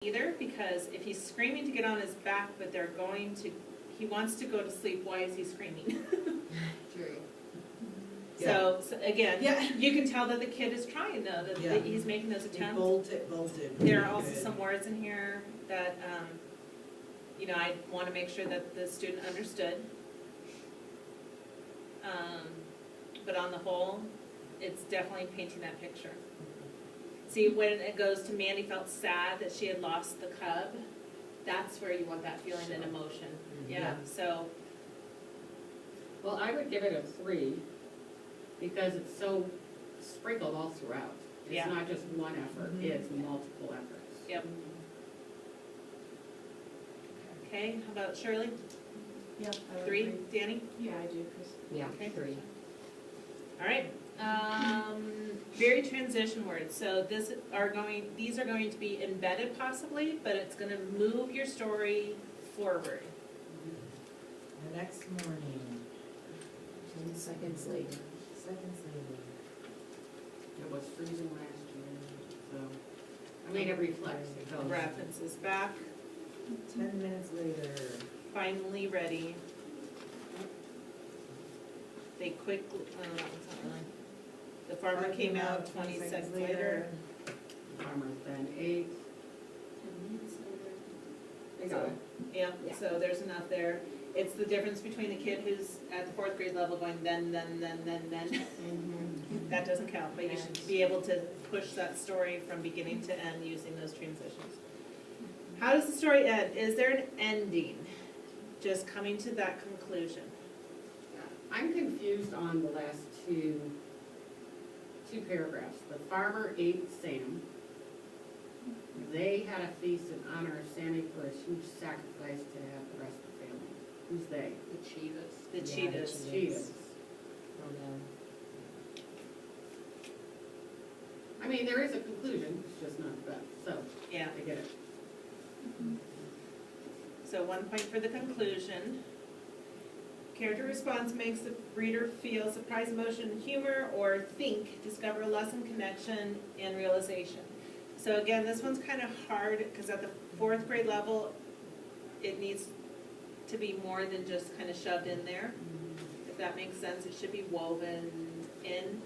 either, because if he's screaming to get on his back, but he wants to go to sleep, why is he screaming? True. So again, Yeah. you can tell that the kid is trying though, that he's making those He attempts. bolted. There are also some words in here that, I want to make sure that the student understood. But on the whole, it's definitely painting that picture. See, when it goes to Mandy felt sad that she had lost the cub, that's where you want that feeling and emotion. Yeah, so, Well, I would give it a 3, because it's so sprinkled all throughout. Yeah. It's not just one effort, it's multiple efforts. yep. Okay, how about Shirley? Yeah. 3, Danny? Yeah, I do, Chris. Yeah, Okay. 3. All right, very transition words, so these are going to be embedded possibly, but it's gonna move your story forward. The next morning, 10 seconds later. seconds later. It was freezing last year, so, I mean, it reflects, it goes. References back, 10 minutes later. finally ready. They quickly, that one's not really. The farmer came out 20 seconds later. Farmer's been 8. 10 minutes later. They got it. Yeah, Yeah. so there's enough there. It's the difference between the kid who's at the 4th grade level going then. That doesn't count, but you should be able to push that story from beginning to end using those transitions. How does the story end? Is there an ending? Just coming to that conclusion. I'm confused on the last two paragraphs. The farmer ate Sam. They had a feast in honor of Sammy for his huge sacrifice to have the rest of the family. Who's they? The Chivas. The cheetahs. Cheetahs. I mean, there is a conclusion, it's just not the best, so Yeah, I get it. so 1 point for the conclusion. Character response makes the reader feel surprise, emotion, humor, or think, discover a lesson, connection, and realization. So again, this one's kind of hard, because at the 4th grade level, it needs to be more than just kind of shoved in there. If that makes sense, it should be woven in.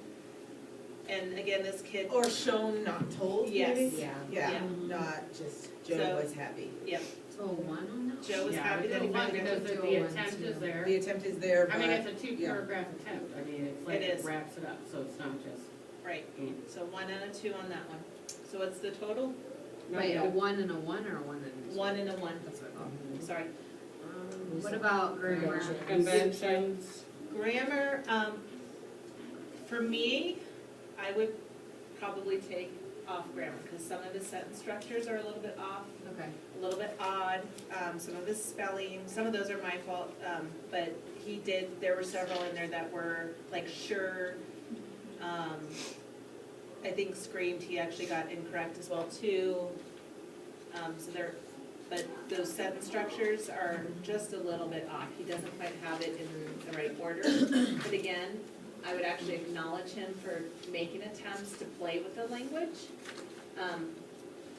And again, this kid, Or shown, not told, Yes. maybe? Yeah. Yeah, Yeah. not just, Joe So- was happy. yep, So 1 on that? Joe was Yeah, happy that he it's a one found because it. the attempt is there. The attempt is there, I mean, but, it's a 2-paragraph attempt, I mean, it's like It it is. wraps it up, so it's not just. Right, so 1 and a 2 on that one. So what's the total? No, Wait, no. a 1 and a 1 or a 1 and a 2? 1 and a 1, That's what, sorry. What about grammar? Conventions. Grammar, for me, I would probably take off grammar, because some of the sentence structures are a little bit off, Okay. a little bit odd, some of the spelling, some of those are my fault, but there were several in there that were like sure, I think screamed, he actually got incorrect as well too. But those sentence structures are just a little bit off, he doesn't quite have it in the right order. But again, I would actually acknowledge him for making attempts to play with the language.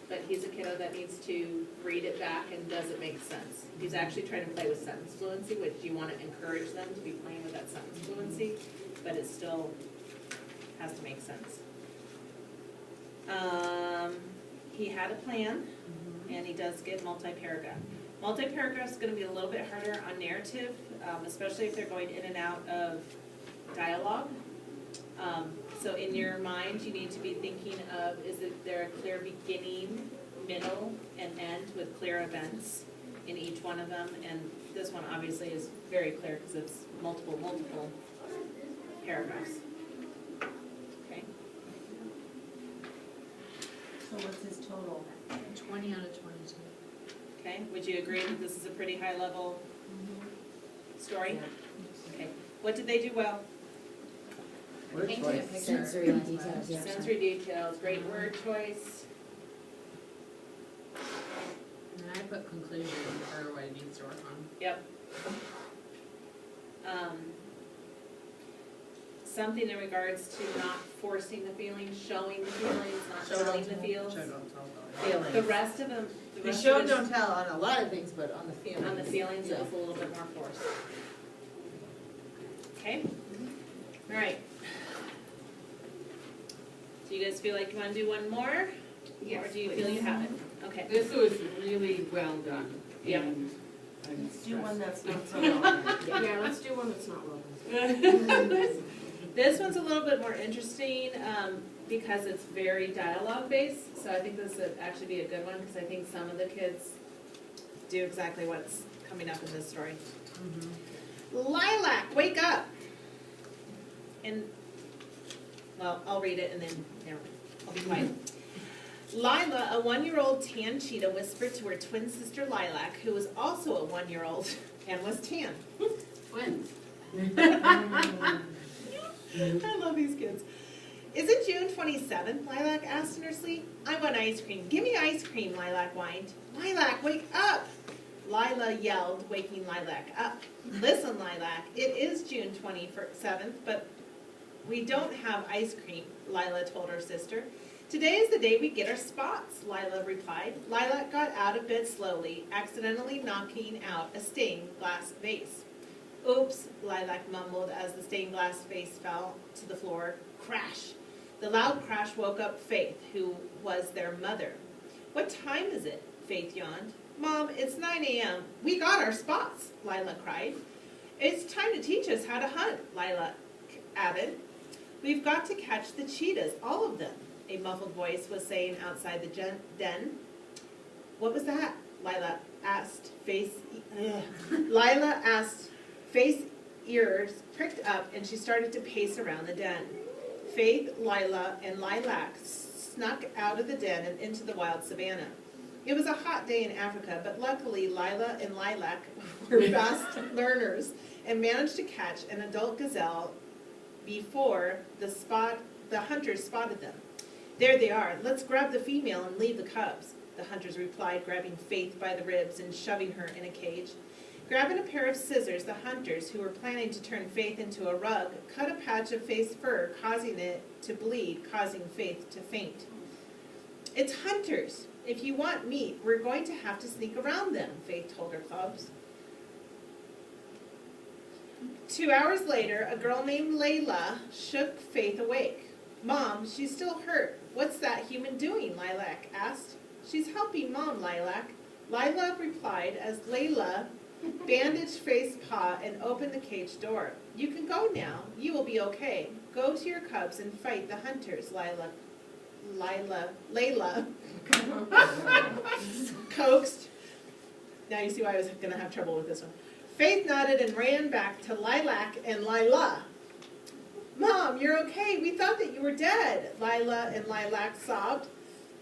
But he's a kiddo that needs to read it back and does it make sense? He's actually trying to play with sentence fluency, which you want to encourage them to be playing with that sentence fluency, but it still has to make sense. He had a plan, and he does get multi-paragraph. Multi-paragraph is going to be a little bit harder on narrative, especially if they're going in and out of dialogue. So in your mind, you need to be thinking of, is there a clear beginning, middle, and end with clear events in each one of them? And this one obviously is very clear because it's multiple paragraphs. Okay. So what's his total? 20 out of 22. Okay, would you agree that this is a pretty high level story? Okay, what did they do well? Painting a picture. Sensory details, yeah. Sensory details, great word choice. And then I put conclusion for what it needs to work on. Yep. Something in regards to not forcing the feelings, showing the feelings, not telling the feels. The rest of them, The rest show of don't tell on a lot of things, but on the feelings. on the feelings, it Yeah. was a little bit more forced. Okay? All right. Do you guys feel like you wanna do one more? Yes, Or do you please. feel you have it? Okay. This was really well done. Yeah. and I'm Let's do one stressed. that's not so relevant. Yeah, let's do one that's not relevant. This one's a little bit more interesting, because it's very dialogue based, so I think this would actually be a good one, because I think some of the kids do exactly what's coming up in this story. Lilac, wake up! And, well, I'll read it and then, never mind, I'll be quiet. Lila, a 1-year-old tan cheetah, whispered to her twin sister Lilac, who was also a 1-year-old and was tan. Twins. I love these kids. Is it June 27th? Lilac asked in her sleep. I want ice cream. Give me ice cream, Lilac whined. Lilac, wake up! Lila yelled, waking Lilac up. Listen, Lilac, it is June 27th, but we don't have ice cream, Lila told her sister. Today is the day we get our spots, Lila replied. Lilac got out of bed slowly, accidentally knocking out a stained glass vase. Oops, Lilac mumbled as the stained glass vase fell to the floor. Crash! The loud crash woke up Faith, who was their mother. What time is it? Faith yawned. Mom, it's 9 a.m. We got our spots, Lila cried. It's time to teach us how to hunt, Lila added. We've got to catch the cheetahs, all of them, a muffled voice was saying outside the den. What was that? Lila asked, face ears pricked up, and she started to pace around the den. Faith, Lila, and Lilac snuck out of the den and into the wild savanna. It was a hot day in Africa, but luckily Lila and Lilac were fast learners and managed to catch an adult gazelle before the hunters spotted them. There they are. Let's grab the female and leave the cubs, the hunters replied, grabbing Faith by the ribs and shoving her in a cage. Grabbing a pair of scissors, the hunters, who were planning to turn Faith into a rug, cut a patch of Faith's fur, causing it to bleed, causing Faith to faint. It's hunters. If you want meat, we're going to have to sneak around them, Faith told her cubs. 2 hours later, a girl named Layla shook Faith awake. Mom, she's still hurt. What's that human doing? Lilac asked. She's helping Mom, Lilac. Lilac replied as Layla bandaged Faith's paw and opened the cage door. You can go now. You will be okay. Go to your cubs and fight the hunters, Layla coaxed. Now you see why I was going to have trouble with this one. Faith nodded and ran back to Lilac and Lila. Mom, you're okay. We thought that you were dead, Lila and Lilac sobbed.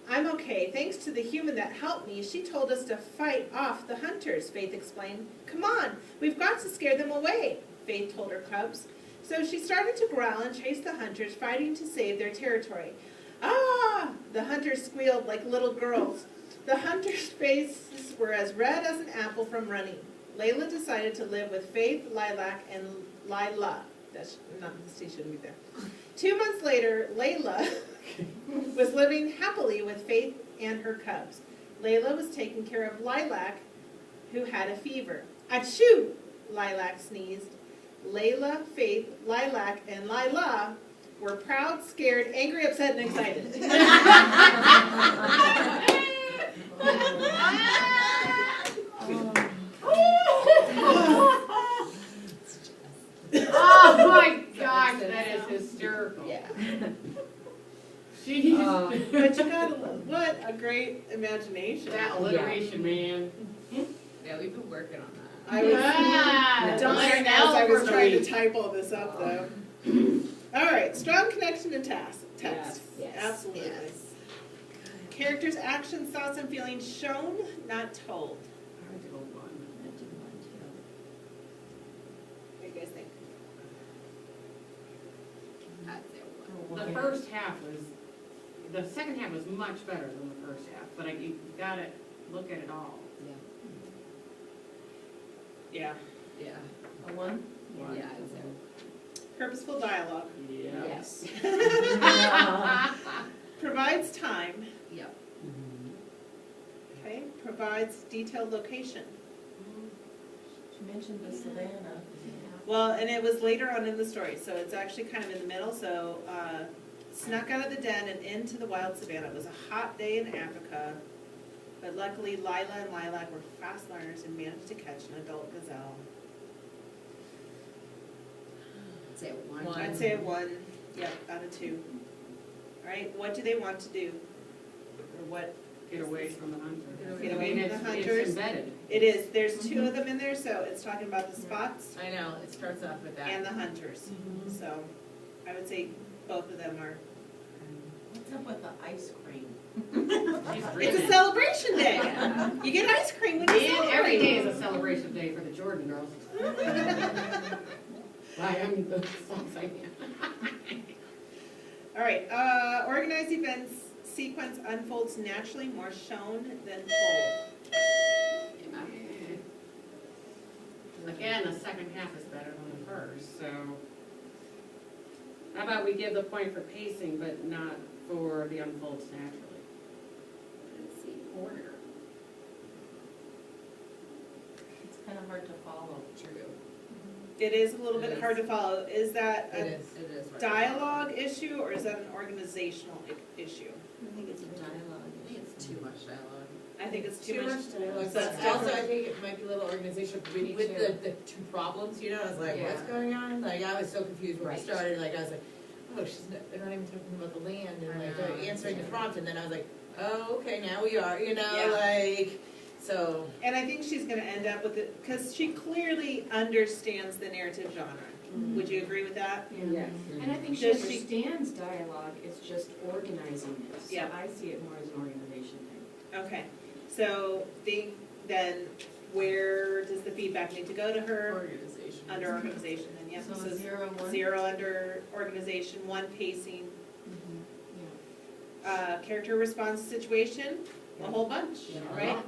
I'm okay. Thanks to the human that helped me. She told us to fight off the hunters, Faith explained. Come on, we've got to scare them away, Faith told her cubs. So she started to growl and chase the hunters, fighting to save their territory. Ah! The hunters squealed like little girls. The hunters' faces were as red as an apple from running. Layla decided to live with Faith, Lilac, and Lila. That's not, she shouldn't be there. 2 months later, Layla was living happily with Faith and her cubs. Layla was taking care of Lilac, who had a fever. Achoo! Lilac sneezed. Layla, Faith, Lilac, and Lila were proud, scared, angry, upset, and excited. Oh my gosh, that is hysterical. Yeah. Jeez. But you gotta love, what a great imagination. That alliteration, man. Yeah, we've been working on that. I was Yeah. dying Like as I was Albert trying to Reed. type all this up, though. All right, strong connection and text. Yes. Absolutely. Yes. Characters' actions, thoughts, and feelings shown, not told. I did one. I did one What do you guys think? The first half was, the second half was much better than the first half, but you gotta look at it all. Yeah. Yeah. too. A one? One. Yeah, I'd say. Purposeful dialogue. Yeah. Yes. Provides time. Yep. Okay. Okay, provides detailed location. She mentioned the Savannah. Well, and it was later on in the story, so it's actually kind of in the middle, so, snuck out of the den and into the wild savannah. It was a hot day in Africa, but luckily Lila and Lilac were fast learners and managed to catch an adult gazelle. Say it one. One. I'd say a 1, yep, out of 2. All right, what do they want to do? Or what? Get away from the hunter. Get away I mean, from the it's hunters. embedded. It is, there's 2 of them in there, so it's talking about the spots I know, it starts off with that. and the hunters. So I would say both of them are. What's up with the ice cream? She's It's a dreaming. celebration day. You get ice cream when you And every day is celebrate. a celebration day for the Jordan girls. Why, I'm the songs I can. All right, organized events sequence unfolds naturally, more shown than told. Again, the second half is better than the first, so. How about we give the point for pacing, but not for the unfolds naturally? Let's see, order. It's kind of hard to follow. True. It is a little It bit is. hard to follow. Is that It a is, it is. right. dialogue issue or is that an organizational issue? I think it's a dialogue. I think it's too much dialogue. I think it's too much. dialogue. So it's Also, different. I think it might be a little organization Me with too. the 2 problems, you know, I was like, what's Yeah. going on? Like, I was so confused when we Right. started, like, I was like, oh, they're not even talking about the land, and like, I know. they're answering the prompt, and then I was like, oh, okay, now we are, you know, Yeah. like, so. And I think she's gonna end up with it, because she clearly understands the narrative genre. Would you agree with that? Yeah, and I think she Does she- understands dialogue, it's just organizing it. So Yeah. I see it more as an organization thing. Okay, so then where does the feedback need to go to her? Organization. Under organization, then, yeah. So So a 0, 1? 0 under organization, 1 pacing, Yeah. character response to situation, a whole bunch, Yeah. right?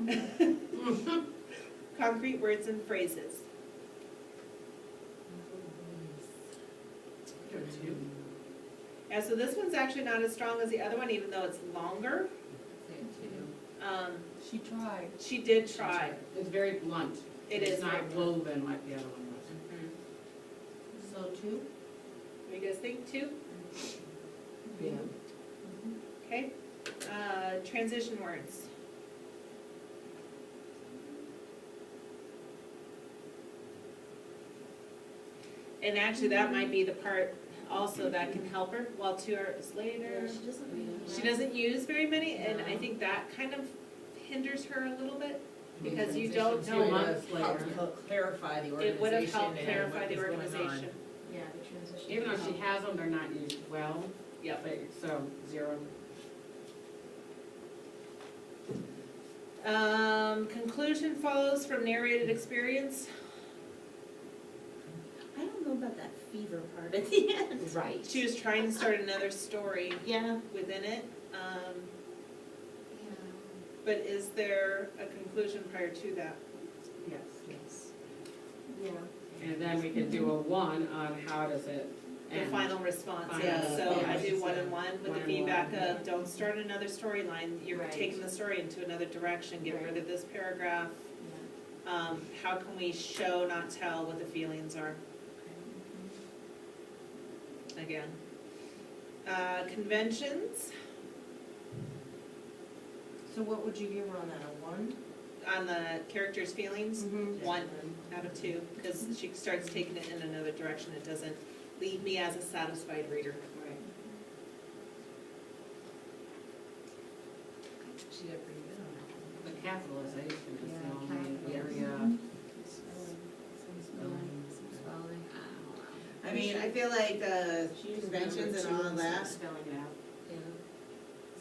Concrete words and phrases. Yeah, so this one's actually not as strong as the other one, even though it's longer. She tried. She did try. It's very blunt. It It's is very not blunt. woven like the other one was. So 2? What do you guys think, 2? Yeah. Okay, transition words. And actually, that might be the part also that can help her, while 2 hours later. She doesn't really. She doesn't use very many, and I think that kind of hinders her a little bit, because you don't know. Transition months later. Help clarify the organization. It would have helped and clarify what the is going on. organization. Yeah, the transition. Even though she has them, they're not used well. Yep. But- So, 0. Conclusion follows from narrated experience. I don't know about that fever part at the end. Right. She was trying to start another story Yeah. within it. But is there a conclusion prior to that? Yes. Yes. Yeah. And then we could do a 1 on how does it The end. final response, Final yeah, so I response, do 1 yeah. and 1 with One the and feedback one. of, don't start another storyline, you're Right. taking the story into another direction, get rid of this paragraph. How can we show, not tell, what the feelings are? Again. Conventions, So what would you give her on that, a 1? on the character's feelings, Mhm. 1 out of 2, because she starts taking it in another direction, it doesn't leave me as a satisfied reader. Right. She did pretty good on The capitalization is Yeah, the only capitalization. area. I mean, I feel like the She uses conventions and number all 2 instead of that. spelling it out.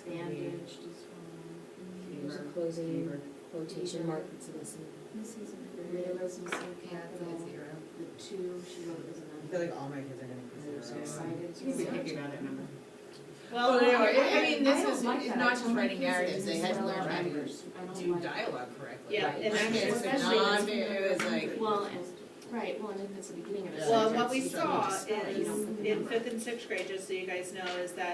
Bandaged is fine. There's a Fever. closing Fever. quotation mark that's missing. This isn't very, this is so capital. The 2, she wrote as an I feel like all my kids are gonna I'm consider so it. excited. You can be picky about it, number. Well, I mean, this I don't is, like it's that. not I just tell my writing kids narratives, they this had is to learn all how to writers. I don't do like- dialogue correctly. Yeah, Like, and my actually, kids did especially not, if it's- it was like, Well, and, right, well, and if it's the beginning of a Yeah. well, sentence. what we you saw just spell it, you is, don't put the in number. 5th and 6th grade, just so you guys know, is that